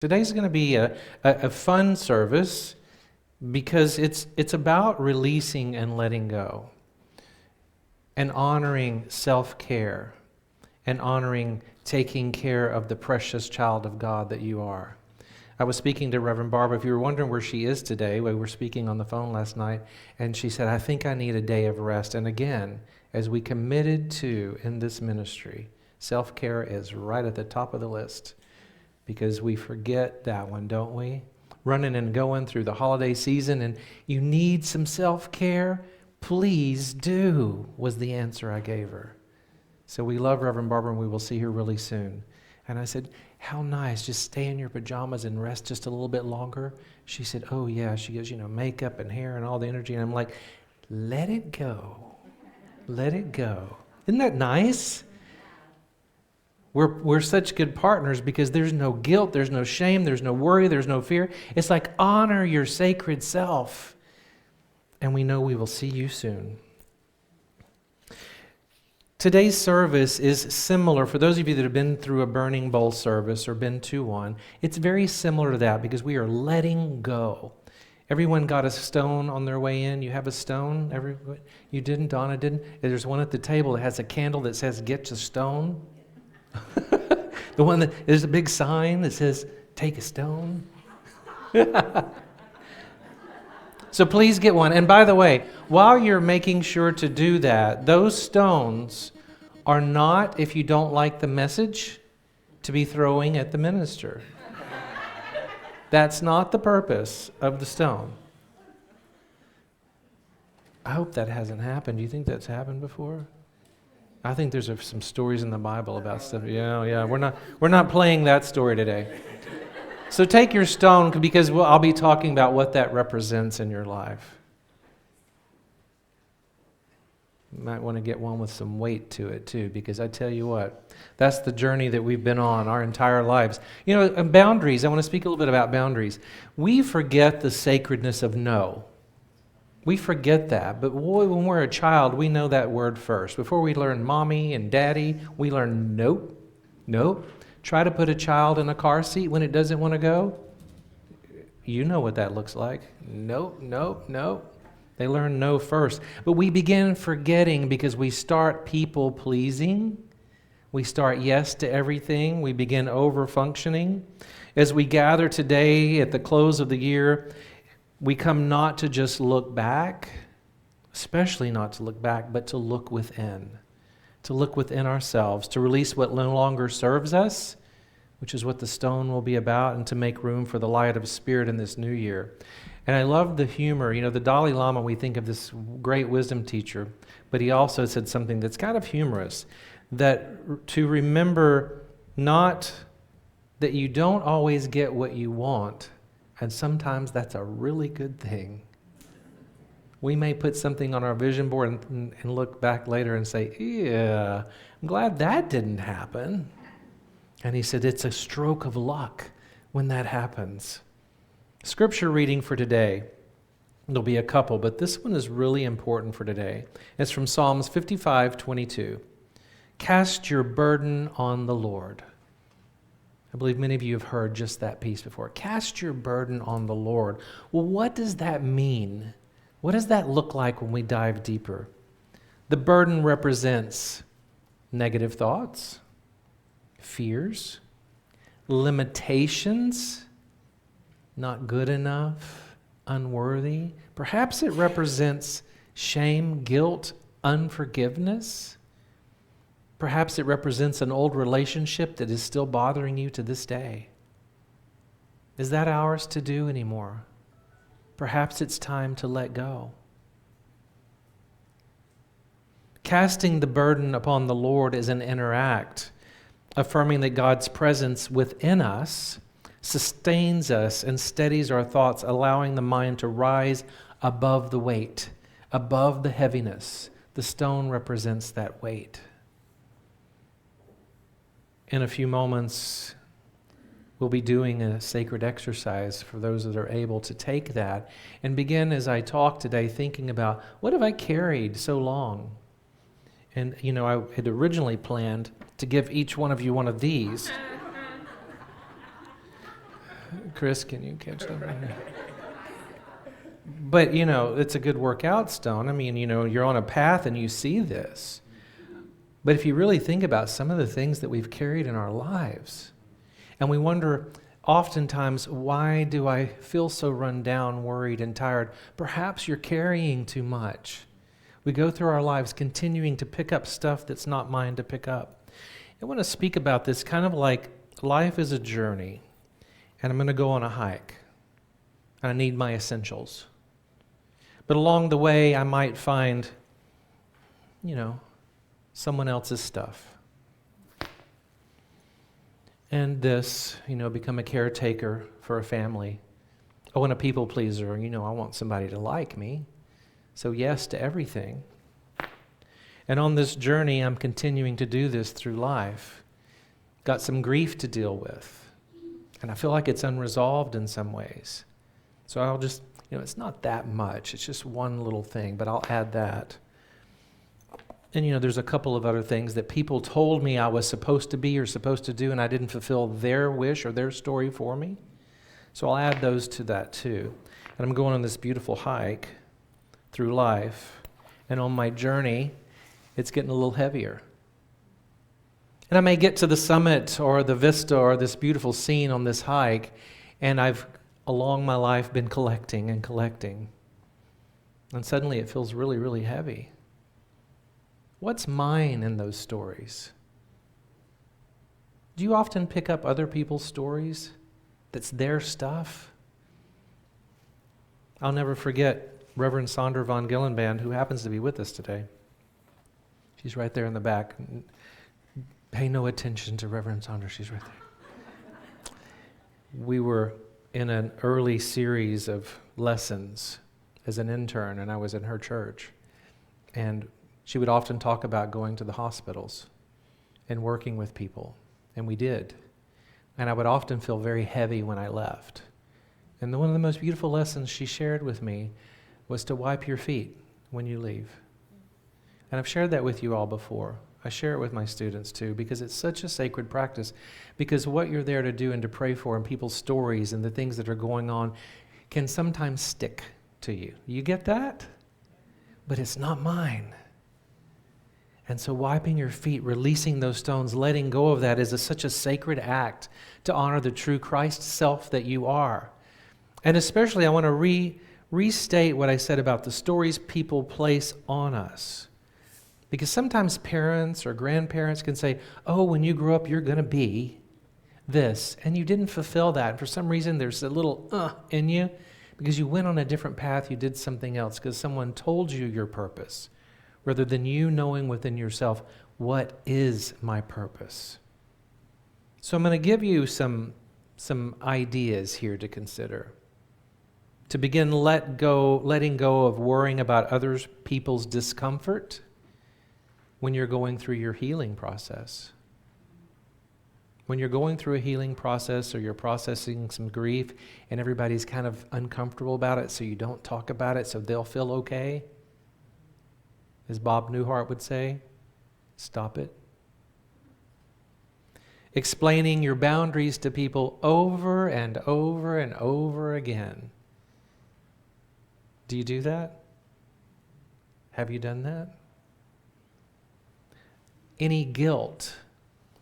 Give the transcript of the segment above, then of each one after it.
Today's going to be a fun service because it's about releasing and letting go and honoring self-care and honoring taking care of the precious child of God that you are. I was speaking to Reverend Barbara. If you were wondering where she is today, we were speaking on the phone last night, and she said, I think I need a day of rest. And again, as we committed to in this ministry, self-care is right at the top of the list. Because we forget that one, don't we? Running and going through the holiday season, and you need some self-care? Please do, was the answer I gave her. So we love Reverend Barbara, and we will see her really soon. And I said, how nice, just stay in your pajamas and rest just a little bit longer. She said, oh yeah. She goes, makeup and hair and all the energy. And I'm like, let it go. Let it go. Isn't that nice? We're such good partners because there's no guilt, there's no shame, there's no worry, there's no fear. It's like honor your sacred self. And we know we will see you soon. Today's service is similar. For those of you that have been through a burning bowl service or been to one, it's very similar to that because we are letting go. Everyone got a stone on their way in. You have a stone? You didn't? Donna didn't? There's one at the table that has a candle that says, get your stone. The one that there's a big sign that says, take a stone. So please get one. And by the way, while you're making sure to do that, those stones are not, if you don't like the message, to be throwing at the minister. That's not the purpose of the stone. I hope that hasn't happened. Do you think that's happened before? I think there's some stories in the Bible about stuff. Yeah. We're not playing that story today. So take your stone because I'll be talking about what that represents in your life. You might want to get one with some weight to it too, because I tell you what, that's the journey that we've been on our entire lives. Boundaries. I want to speak a little bit about boundaries. We forget the sacredness of no. We forget that, but boy, when we're a child, we know that word first. Before we learn mommy and daddy, we learn nope. Try to put a child in a car seat when it doesn't want to go. You know what that looks like. Nope. They learn no first. But we begin forgetting because we start people pleasing. We start yes to everything. We begin over-functioning. As we gather today at the close of the year, we come not to just look back, especially not to look back, but to look within ourselves, to release what no longer serves us, which is what the stone will be about, and to make room for the light of Spirit in this new year. And I love the humor. The Dalai Lama, we think of this great wisdom teacher, but he also said something that's kind of humorous, that to remember not that you don't always get what you want, and sometimes that's a really good thing. We may put something on our vision board and look back later and say, yeah, I'm glad that didn't happen. And he said, it's a stroke of luck when that happens. Scripture reading for today, there'll be a couple, but this one is really important for today. It's from Psalms 55:22. Cast your burden on the Lord. I believe many of you have heard just that piece before. Cast your burden on the Lord. Well, what does that mean? What does that look like when we dive deeper? The burden represents negative thoughts, fears, limitations, not good enough, unworthy. Perhaps it represents shame, guilt, unforgiveness. Perhaps it represents an old relationship that is still bothering you to this day. Is that ours to do anymore? Perhaps it's time to let go. Casting the burden upon the Lord is an inner act, affirming that God's presence within us sustains us and steadies our thoughts, allowing the mind to rise above the weight, above the heaviness. The stone represents that weight. In a few moments, we'll be doing a sacred exercise for those that are able to take that and begin, as I talk today, thinking about, what have I carried so long? And, I had originally planned to give each one of you one of these. Chris, can you catch that? But, it's a good workout stone. I mean, you're on a path and you see this. But if you really think about some of the things that we've carried in our lives, and we wonder oftentimes, why do I feel so run down, worried, and tired? Perhaps you're carrying too much. We go through our lives continuing to pick up stuff that's not mine to pick up. I want to speak about this kind of like life is a journey, and I'm going to go on a hike, and I need my essentials. But along the way, I might find, someone else's stuff. And this, become a caretaker for a family. Oh, and a people pleaser. I want somebody to like me. So yes to everything. And on this journey, I'm continuing to do this through life. Got some grief to deal with. And I feel like it's unresolved in some ways. So I'll just, it's not that much. It's just one little thing, but I'll add that. And there's a couple of other things that people told me I was supposed to be or supposed to do, and I didn't fulfill their wish or their story for me. So I'll add those to that too. And I'm going on this beautiful hike through life. And on my journey, it's getting a little heavier. And I may get to the summit or the vista or this beautiful scene on this hike, and I've, along my life, been collecting and collecting. And suddenly it feels really, really heavy. What's mine in those stories? Do you often pick up other people's stories that's their stuff? I'll never forget Reverend Sandra von Gillenband, who happens to be with us today. She's right there in the back. Pay no attention to Reverend Sandra, she's right there. We were in an early series of lessons as an intern, and I was in her church. And she would often talk about going to the hospitals and working with people, and we did. And I would often feel very heavy when I left. And one of the most beautiful lessons she shared with me was to wipe your feet when you leave. And I've shared that with you all before. I share it with my students too, because it's such a sacred practice. Because what you're there to do and to pray for, and people's stories and the things that are going on, can sometimes stick to you. You get that? But it's not mine. And so wiping your feet, releasing those stones, letting go of that is such a sacred act to honor the true Christ self that you are. And especially I want to restate what I said about the stories people place on us. Because sometimes parents or grandparents can say, oh, when you grow up, you're going to be this. And you didn't fulfill that. And for some reason, there's a little in you because you went on a different path. You did something else because someone told you your purpose, rather than you knowing within yourself, what is my purpose? So I'm going to give you some ideas here to consider. To begin letting go of worrying about other people's discomfort when you're going through your healing process. When you're going through a healing process or you're processing some grief and everybody's kind of uncomfortable about it, so you don't talk about it so they'll feel okay. As Bob Newhart would say, stop it. Explaining your boundaries to people over and over and over again. Do you do that? Have you done that? Any guilt,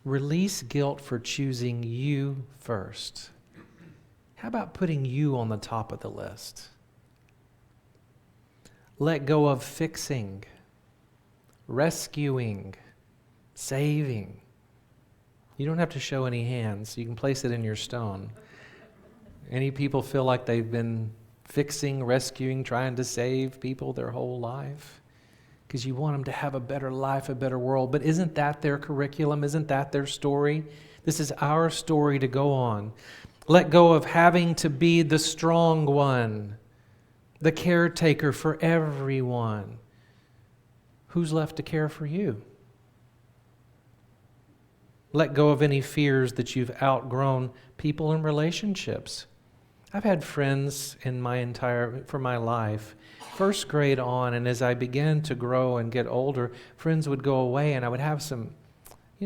release guilt for choosing you first. How about putting you on the top of the list? Let go of fixing, rescuing, saving. You don't have to show any hands. You can place it in your stone. Any people feel like they've been fixing, rescuing, trying to save people their whole life? Because you want them to have a better life, a better world. But isn't that their curriculum? Isn't that their story? This is our story to go on. Let go of having to be the strong one, the caretaker for everyone. Who's left to care for you? Let go of any fears that you've outgrown people and relationships. I've had friends for my life, first grade on, and as I began to grow and get older, friends would go away and I would have some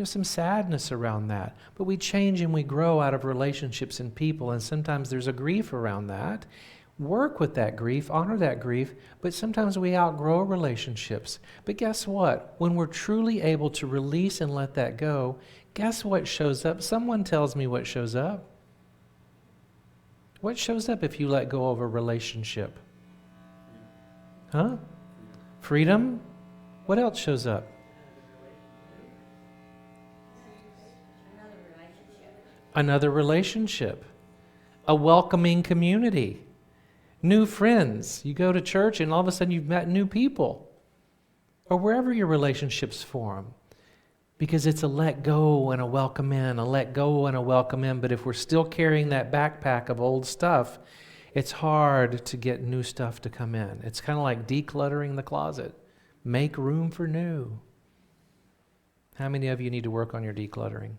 some sadness around that. But we change and we grow out of relationships and people, and sometimes there's a grief around that. Work with that grief, honor that grief, but sometimes we outgrow relationships. But guess what? When we're truly able to release and let that go, guess what shows up? Someone tells me what shows up. What shows up if you let go of a relationship? Huh? Freedom? What else shows up? Another relationship. A welcoming community. New friends. You go to church and all of a sudden you've met new people. Or wherever your relationships form. Because it's a let go and a welcome in, a let go and a welcome in. But if we're still carrying that backpack of old stuff, it's hard to get new stuff to come in. It's kind of like decluttering the closet. Make room for new. How many of you need to work on your decluttering?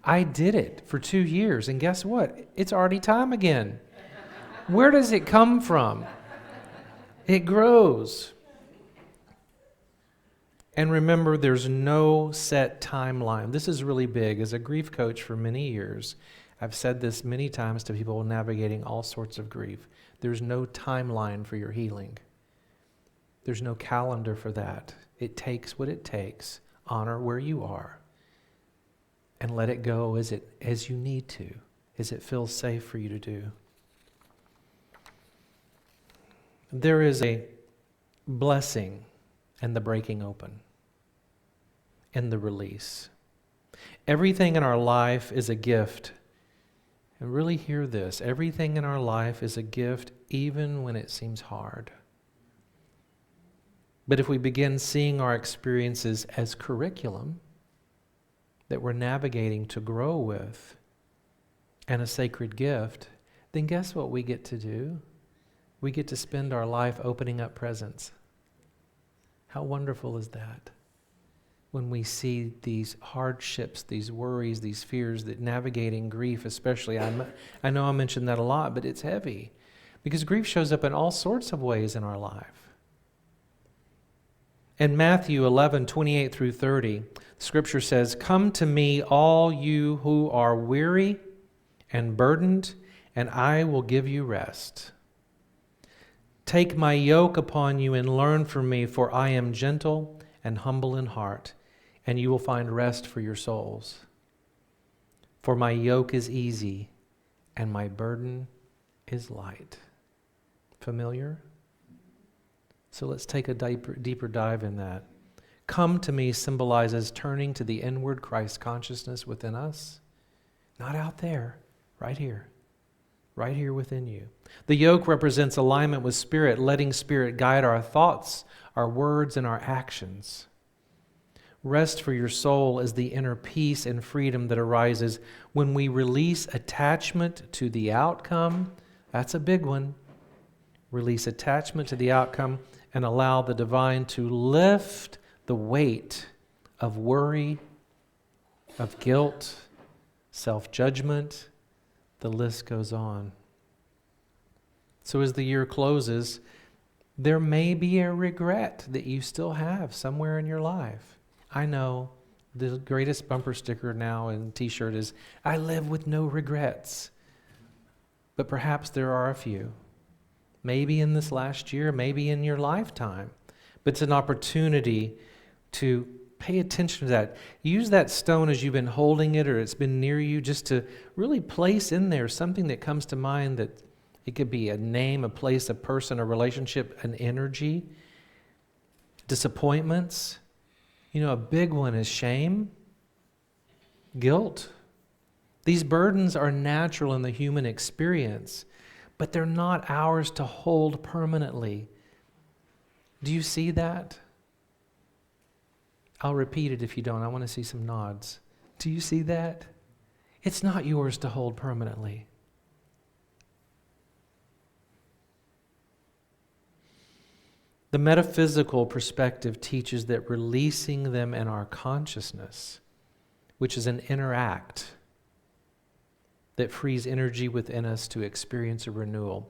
I did it for 2 years, and guess what? It's already time again. Where does it come from? It grows. And remember, there's no set timeline. This is really big. As a grief coach for many years, I've said this many times to people navigating all sorts of grief. There's no timeline for your healing. There's no calendar for that. It takes what it takes. Honor where you are. And let it go as you need to, as it feels safe for you to do. There is a blessing in the breaking open, in the release. Everything in our life is a gift. And really hear this. Everything in our life is a gift, even when it seems hard. But if we begin seeing our experiences as curriculum that we're navigating to grow with, and a sacred gift, then guess what we get to do? We get to spend our life opening up presents. How wonderful is that? When we see these hardships, these worries, these fears, that navigating grief especially, I know I mentioned that a lot, but it's heavy. Because grief shows up in all sorts of ways in our life. In Matthew 11:28 through 30, Scripture says, "Come to me, all you who are weary and burdened, and I will give you rest. Take my yoke upon you and learn from me, for I am gentle and humble in heart, and you will find rest for your souls. For my yoke is easy and my burden is light." Familiar? So let's take a deeper dive in that. Come to me symbolizes turning to the inward Christ consciousness within us. Not out there, right here within you. The yoke represents alignment with Spirit, letting Spirit guide our thoughts, our words, and our actions. Rest for your soul is the inner peace and freedom that arises when we release attachment to the outcome. That's a big one. Release attachment to the outcome and allow the divine to lift the weight of worry, of guilt, self-judgment. The list goes on. So as the year closes, there may be a regret that you still have somewhere in your life. I know the greatest bumper sticker now and t-shirt is, "I live with no regrets." But perhaps there are a few. Maybe in this last year, maybe in your lifetime. But it's an opportunity to pay attention to that. Use that stone as you've been holding it or it's been near you, just to really place in there something that comes to mind. That it could be a name, a place, a person, a relationship, an energy, disappointments. A big one is shame, guilt. These burdens are natural in the human experience, but they're not ours to hold permanently. Do you see that? I'll repeat it if you don't. I want to see some nods. Do you see that? It's not yours to hold permanently. The metaphysical perspective teaches that releasing them in our consciousness, which is an inner act that frees energy within us to experience a renewal.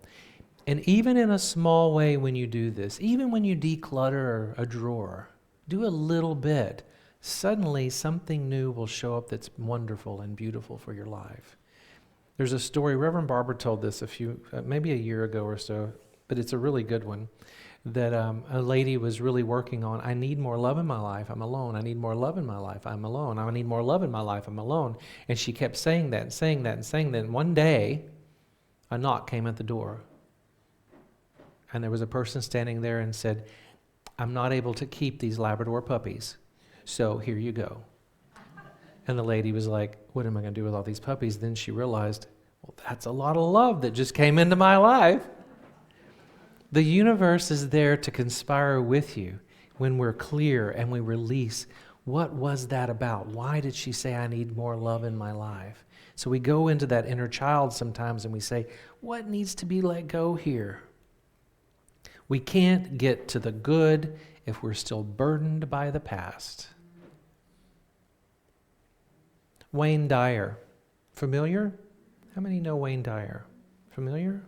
And even in a small way when you do this, even when you declutter a drawer, do a little bit. suddenly something new will show up that's wonderful and beautiful for your life. There's a story, Reverend Barber told this maybe a year ago or so, but it's a really good one, that a lady was really working on, I need more love in my life, I'm alone. I need more love in my life, I'm alone. I need more love in my life, I'm alone. And she kept saying that and saying that and saying that. And one day, a knock came at the door. And there was a person standing there and said, I'm not able to keep these Labrador puppies, so here you go. And the lady was like, what am I going to do with all these puppies? Then she realized, well, that's a lot of love that just came into my life. The universe is there to conspire with you when we're clear and we release. What was that about? Why did she say I need more love in my life? So we go into that inner child sometimes and we say, what needs to be let go here? We can't get to the good if we're still burdened by the past. Wayne Dyer. Familiar? How many know Wayne Dyer? Familiar?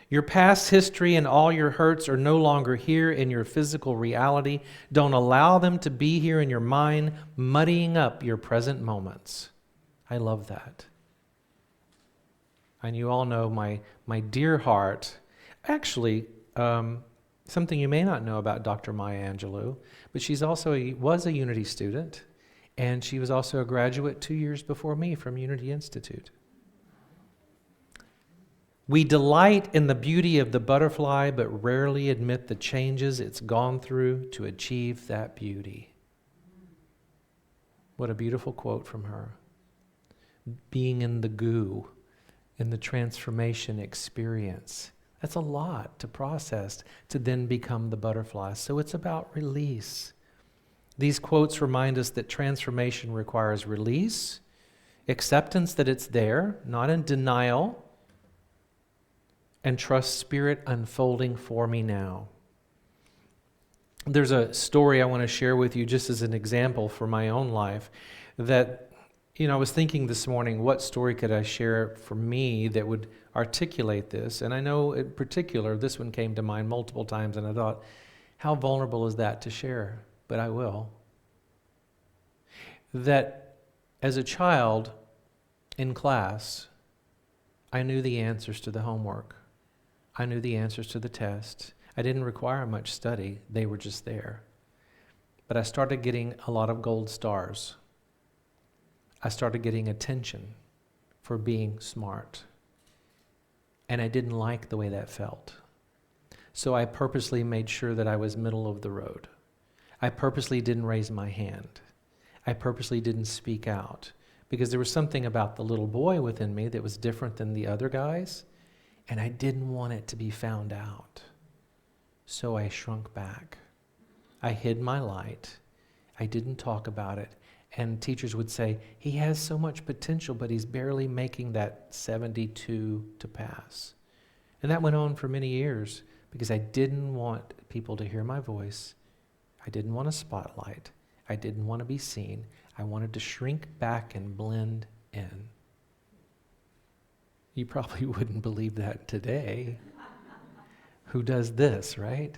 Your past history and all your hurts are no longer here in your physical reality. Don't allow them to be here in your mind, muddying up your present moments. I love that. And you all know my dear heart. Actually, something you may not know about Dr. Maya Angelou, but she's also was a Unity student, and she was also a graduate 2 years before me from Unity Institute. We delight in the beauty of the butterfly, but rarely admit the changes it's gone through to achieve that beauty. What a beautiful quote from her. Being in the goo, in the transformation experience. That's a lot to process to then become the butterfly. So it's about release. These quotes remind us that transformation requires release, acceptance that it's there, not in denial, and trust Spirit unfolding for me now. There's a story I want to share with you just as an example for my own life that, I was thinking this morning, what story could I share for me that would articulate this? And I know in particular, this one came to mind multiple times, and I thought, how vulnerable is that to share? But I will. That as a child in class, I knew the answers to the homework. I knew the answers to the test. I didn't require much study. They were just there. But I started getting a lot of gold stars. I started getting attention for being smart. And I didn't like the way that felt. So I purposely made sure that I was middle of the road. I purposely didn't raise my hand. I purposely didn't speak out. Because there was something about the little boy within me that was different than the other guys. And I didn't want it to be found out. So I shrunk back. I hid my light. I didn't talk about it. And teachers would say, he has so much potential, but he's barely making that 72 to pass. And that went on for many years because I didn't want people to hear my voice. I didn't want a spotlight. I didn't want to be seen. I wanted to shrink back and blend in. You probably wouldn't believe that today. Who does this, right?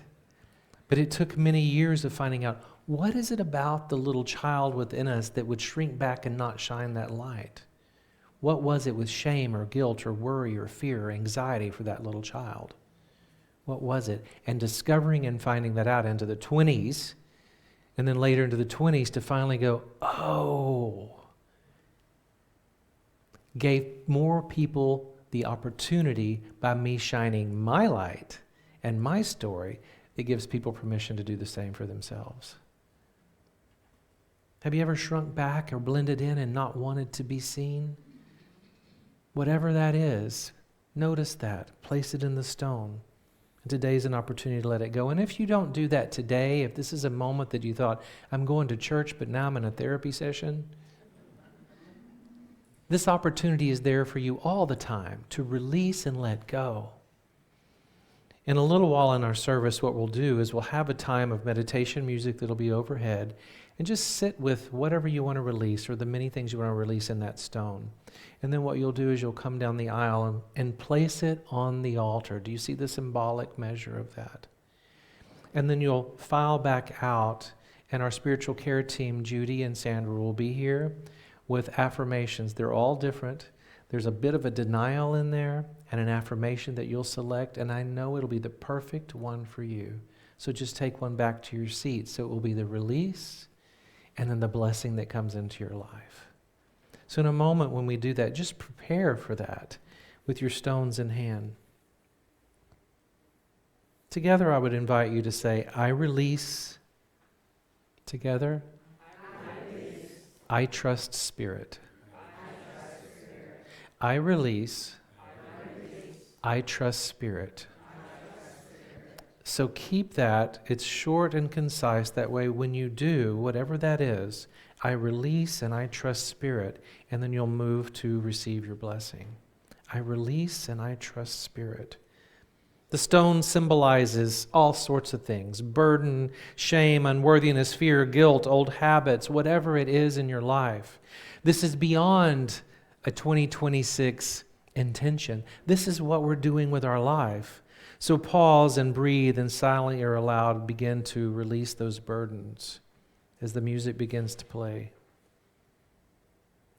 But it took many years of finding out, what is it about the little child within us that would shrink back and not shine that light? What was it with shame or guilt or worry or fear or anxiety for that little child? What was it? And discovering and finding that out into the 20s, and then later into the 20s to finally go, oh, gave more people the opportunity by me shining my light and my story. It gives people permission to do the same for themselves. Have you ever shrunk back or blended in and not wanted to be seen? Whatever that is, notice that. Place it in the stone. And today's an opportunity to let it go. And if you don't do that today, if this is a moment that you thought, I'm going to church, but now I'm in a therapy session, this opportunity is there for you all the time to release and let go. In a little while in our service, what we'll do is we'll have a time of meditation music that'll be overhead, and just sit with whatever you want to release or the many things you want to release in that stone. And then what you'll do is you'll come down the aisle and place it on the altar. Do you see the symbolic measure of that? And then you'll file back out And our spiritual care team, Judy and Sandra, will be here with affirmations. They're all different. There's a bit of a denial in there and an affirmation that you'll select, and I know it'll be the perfect one for you. So just take one back to your seat. So it will be the release and then the blessing that comes into your life. So in a moment when we do that, just prepare for that with your stones in hand. Together, I would invite you to say, I release. Together, I trust Spirit. I release. I trust Spirit. So keep that. It's short and concise. That way, when you do, whatever that is, I release and I trust Spirit, and then you'll move to receive your blessing. I release and I trust Spirit. The stone symbolizes all sorts of things: burden, shame, unworthiness, fear, guilt, old habits, whatever it is in your life. This is beyond a 2026 intention. This is what we're doing with our life. So pause and breathe and silently or aloud begin to release those burdens as the music begins to play.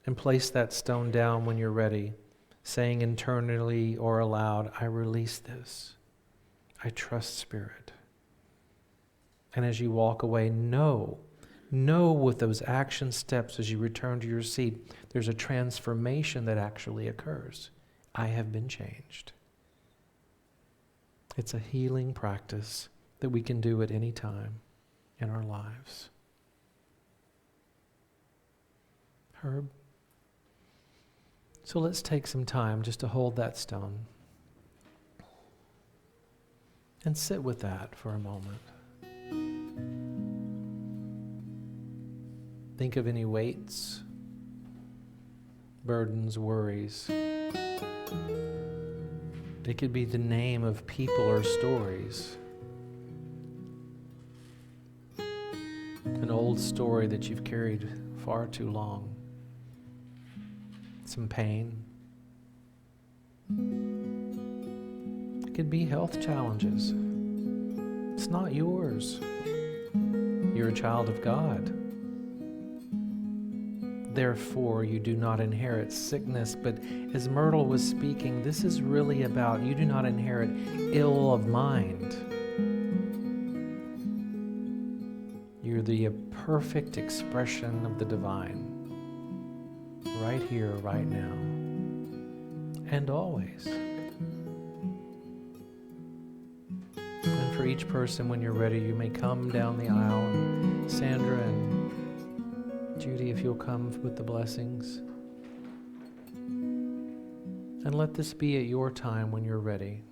And place that stone down when you're ready, saying internally or aloud, I release this. I trust Spirit. And as you walk away, know with those action steps as you return to your seat, there's a transformation that actually occurs. I have been changed. It's a healing practice that we can do at any time in our lives. Herb? So let's take some time just to hold that stone. And sit with that for a moment. Think of any weights, burdens, worries. It could be the name of people or stories. An old story that you've carried far too long. Some pain. It could be health challenges. It's not yours. You're a child of God. Therefore, you do not inherit sickness. But as Myrtle was speaking, this is really about you do not inherit ill of mind. You're the perfect expression of the divine. Right here, right now. And always. And for each person, when you're ready, you may come down the aisle. And Sandra and Judy, if you'll come with the blessings. And let this be at your time when you're ready.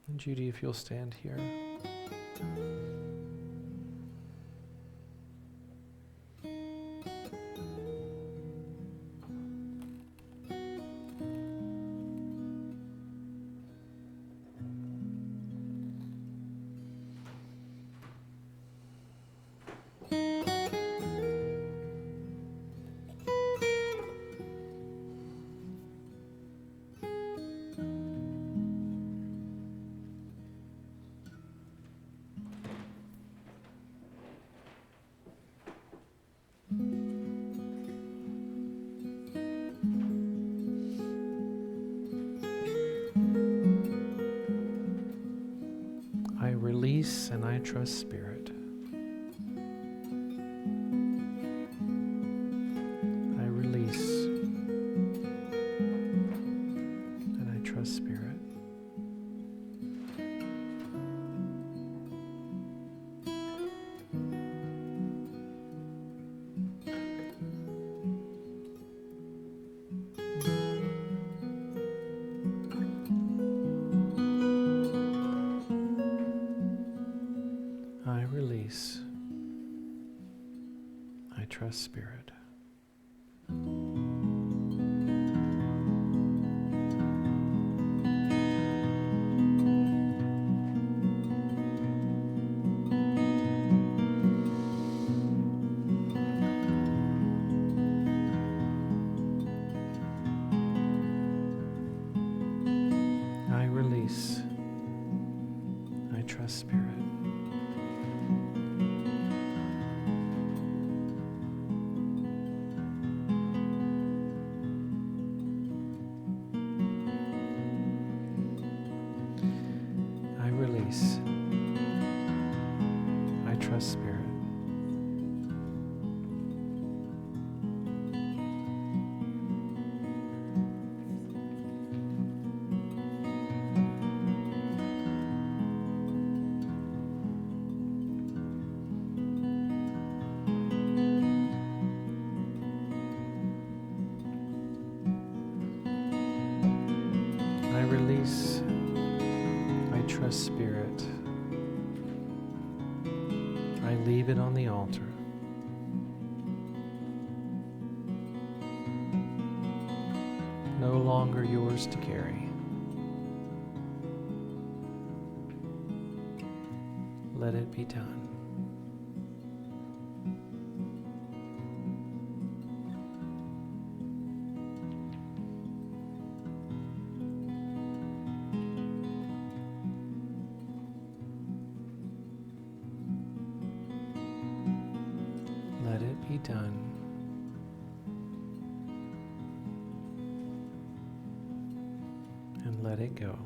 And Judy, if you'll stand here. I release and I trust Spirit. I release and I trust Spirit. I release. I trust Spirit. I release. I trust Spirit. release. I trust Spirit. I leave it on the altar. No longer yours to carry. Let it be done. Let it be done. And let it go.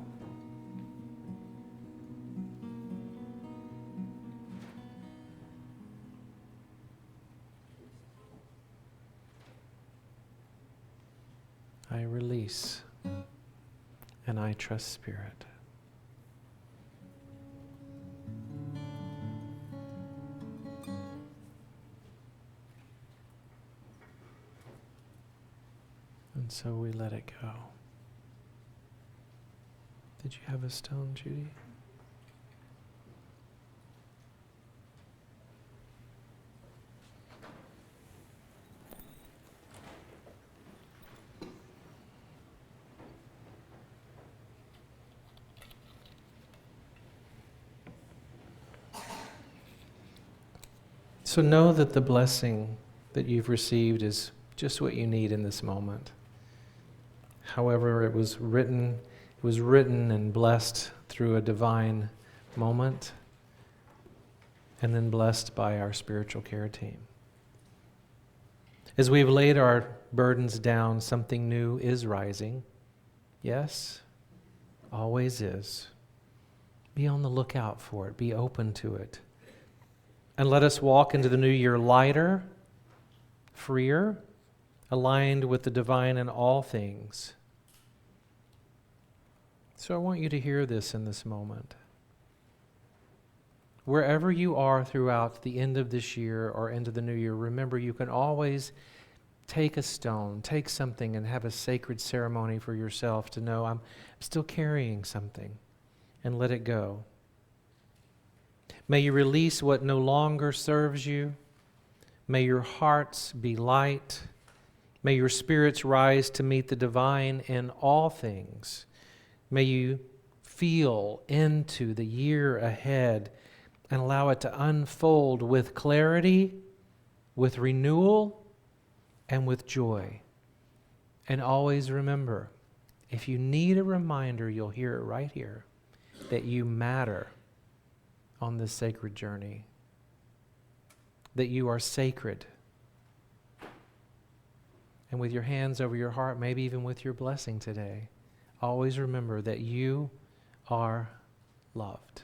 I release and I trust Spirit. And so we let it go. Did you have a stone, Judy? So know that the blessing that you've received is just what you need in this moment. However, it was written and blessed through a divine moment, and then blessed by our spiritual care team. As we've laid our burdens down, something new is rising. Yes, always is. Be on the lookout for it. Be open to it. And let us walk into the new year lighter, freer, aligned with the divine in all things. So I want you to hear this in this moment. Wherever you are throughout the end of this year or into the new year, remember you can always take a stone, take something and have a sacred ceremony for yourself to know I'm still carrying something, and let it go. May you release what no longer serves you. May your hearts be light. May your spirits rise to meet the divine in all things. May you feel into the year ahead and allow it to unfold with clarity, with renewal, and with joy. And always remember, if you need a reminder, you'll hear it right here, that you matter on this sacred journey, that you are sacred. And with your hands over your heart, maybe even with your blessing today, always remember that you are loved.